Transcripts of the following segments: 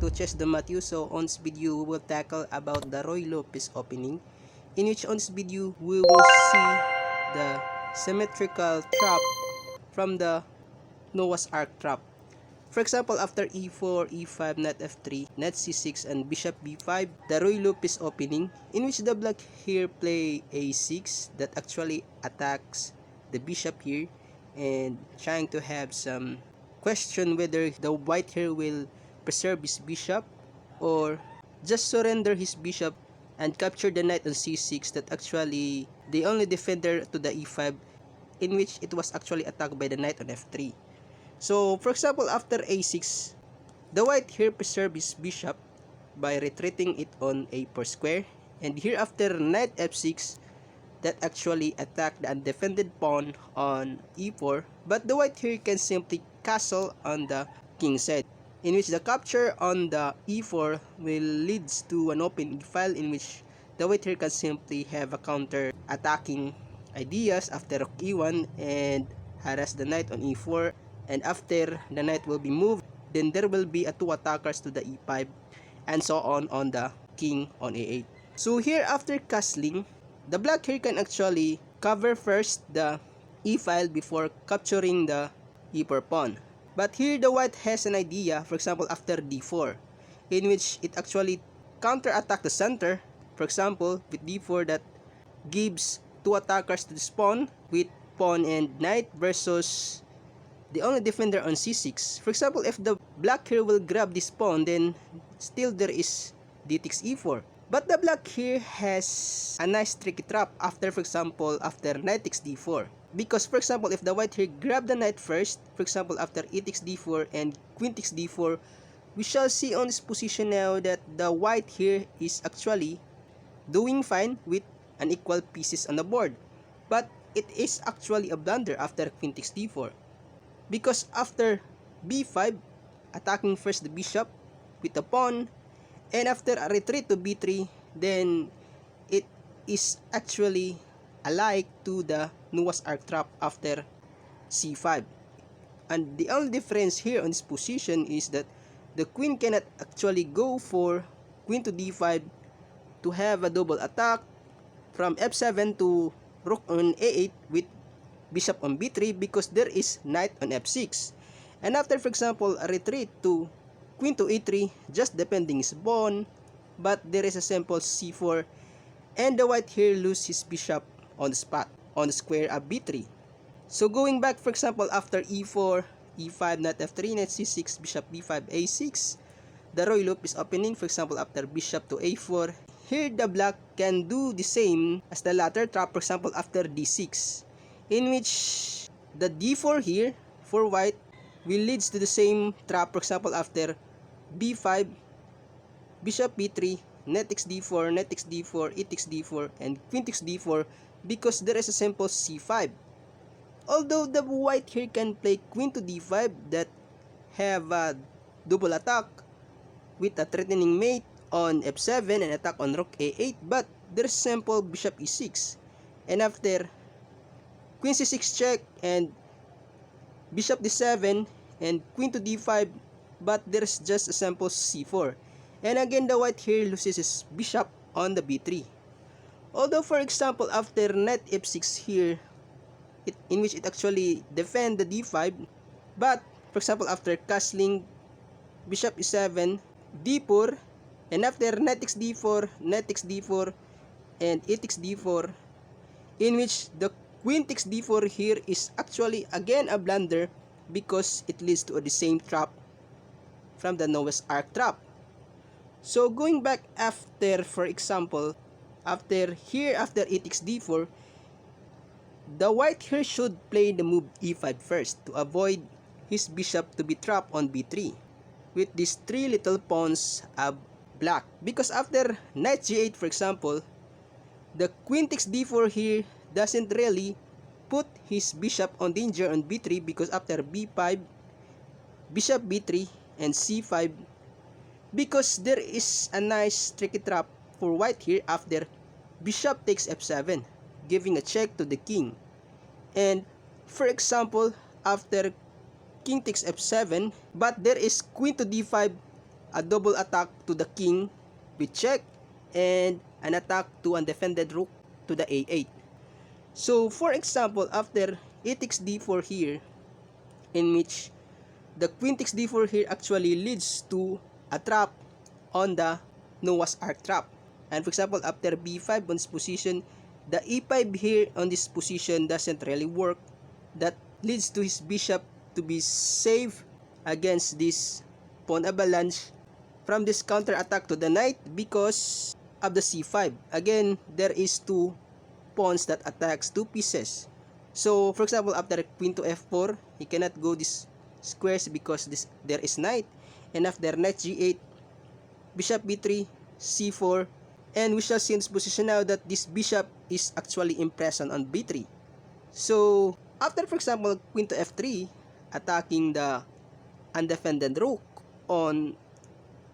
to Chess the Matthew. So on this video we will tackle about the Roy Lopez opening, in which on this video we will see the symmetrical trap from the Noah's Ark trap. For example, after e4, e5, knight f3, knight c6, and bishop b5, the Roy Lopez opening, in which the black here play a6 that actually attacks the bishop here and trying to have some question whether the white here will preserve his bishop or just surrender his bishop and capture the knight on c6 that actually the only defender to the e5, in which it was actually attacked by the knight on f3. So for example, after a6, the white here preserve his bishop by retreating it on a4 square, and here after knight f6 that actually attack the undefended pawn on e4, but the white here can simply castle on the king's side, in which the capture on the e4 will leads to an open e-file, in which the white here can simply have a counter attacking ideas after rook e1 and harass the knight on e4, and after the knight will be moved, then there will be a two attackers to the e5 and so on the king on a8. So here after castling, the black here can actually cover first the e-file before capturing the e4 pawn. But here the white has an idea, for example after d4, in which it actually counter-attack the center, for example with d4 that gives two attackers to this pawn with pawn and knight versus the only defender on c6. For example, if the black here will grab this pawn, then still there is d takes e4. But the black here has a nice tricky trap after, for example, after knight takes d4. Because, for example, if the white here grab the knight first, for example, after e takes d4 and queen takes d4, we shall see on this position now that the white here is actually doing fine with unequal pieces on the board. But it is actually a blunder after queen takes d4. Because after b5, attacking first the bishop with the pawn, and after a retreat to b3, then it is actually alike to the Noah's Ark trap after c5. And the only difference here on this position is that the queen cannot actually go for queen to d5 to have a double attack from f7 to rook on a8 with bishop on b3, because there is knight on f6. And after, for example, a retreat to queen to e3, just defending his pawn, but there is a simple c4, and the white here loses his bishop on the spot, on the square of b3. So going back, for example, after e4, e5, knight f3, knight c6, bishop b5, a6, the Roy Lopez opening, for example, after bishop to a4, here the black can do the same as the latter trap, for example, after d6, in which the d4 here for white will leads to the same trap, for example after b5, bishop b3, knight takes d4, knight takes d4, e takes d4, and queen takes d4, because there is a simple c5. Although the white here can play queen to d5 that have a double attack with a threatening mate on f7 and attack on rook a8, but there's simple bishop e6, and after queen c6 check and bishop d7 and queen to d5, but there's just a simple c4, and again the white here loses his bishop on the b3. Although, for example, after knight f6 here, in which it actually defend the d5, but for example after castling bishop e7, d4, and after knight takes d4, knight takes d4, and e takes d4, in which the queen takes d4 here is actually again a blunder, because it leads to the same trap from the Noah's Ark trap. So going back after, for example, after e takes d4, the white here should play the move e5 first to avoid his bishop to be trapped on b3 with these three little pawns of black. Because after knight g8, for example, the queen takes d4 here doesn't really put his bishop on danger on b3, because after b5, bishop b3, and c5, because there is a nice tricky trap for white here after bishop takes f7, giving a check to the king. And for example, after king takes f7, but there is queen to d5 a double attack to the king with check, and an attack to undefended rook to the a8. So for example, after e takes d4 here, in which the queen takes d4 here actually leads to a trap on the Noah's Ark trap. And for example, after b5 on this position, the e5 here on this position doesn't really work. That leads to his bishop to be safe against this pawn avalanche from this counter attack to the knight because of the c5. Again, there is two pawns that attacks two pieces. So for example, after queen to f4, he cannot go this squares because there is knight, and after knight g8, bishop b3, c4, and we shall see in this position now that this bishop is actually imprisoned on b3. So after for example queen to f3, attacking the undefended rook on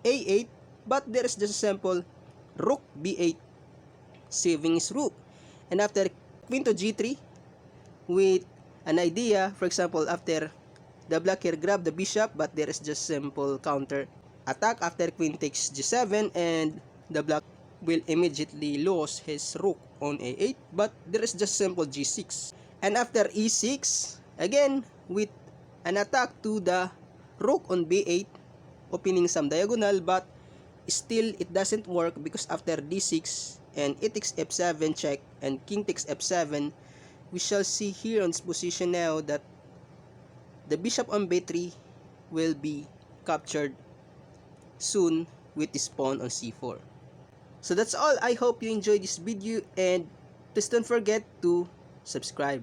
a8, but there is just a simple rook b8 saving his rook, and after queen to g3 with an idea, for example, after the black here grab the bishop, but there is just simple counter attack after queen takes g7, and the black will immediately lose his rook on a8, but there is just simple g6. And after e6, again with an attack to the rook on b8, opening some diagonal, but still it doesn't work because after d6 and e takes f7 check and king takes f7, we shall see here on this position now that the bishop on b3 will be captured soon with this pawn on c4. So that's all. I hope you enjoyed this video, and please don't forget to subscribe.